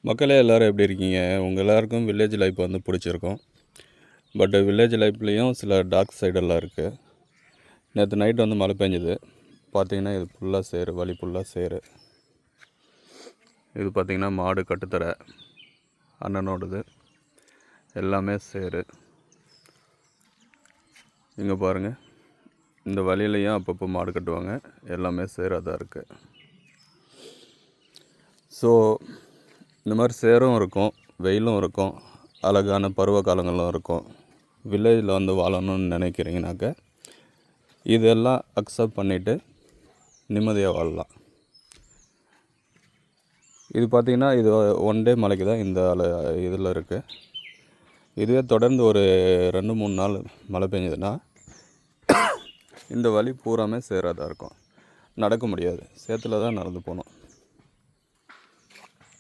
மக்களே எல்லோரும் எப்படி இருக்கீங்க? உங்கள் எல்லாருக்கும் வில்லேஜ் லைஃப் வந்து பிடிச்சிருக்கும். பட் வில்லேஜ் லைஃப்லேயும் சில டார்க் சைடெல்லாம் இருக்குது. நேற்று நைட் வந்து மழை பெஞ்சுது. பார்த்திங்கன்னா இது ஃபுல்லாக சேறு, வழி ஃபுல்லாக சேறு. இது பார்த்திங்கன்னா மாடு கட்டுத்தர அண்ணனோடது, எல்லாமே சேறு. இங்கே பாருங்கள், இந்த வழியிலையும் அப்பப்போ மாடு கட்டுவாங்க. எல்லாமே சேராக தான் இருக்குது. ஸோ இந்த மாதிரி சேரும் இருக்கும், வெயிலும் இருக்கும், அழகான பருவ காலங்களும் இருக்கும். வில்லேஜில் வந்து வாழணும்னு நினைக்கிறீங்கனாக்க இதெல்லாம் அக்செப்ட் பண்ணிவிட்டு நிம்மதியாக வாழலாம். இது பார்த்திங்கன்னா இது ஒன் டே மழைக்கு தான் இந்த இதில் இருக்குது. இதுவே தொடர்ந்து ஒரு 2-3 நாள் மழை பெஞ்சதுன்னா இந்த வழி பூராமே சேராக தான் இருக்கும். நடக்க முடியாது, சேத்துல தான் நடந்து போகணும்.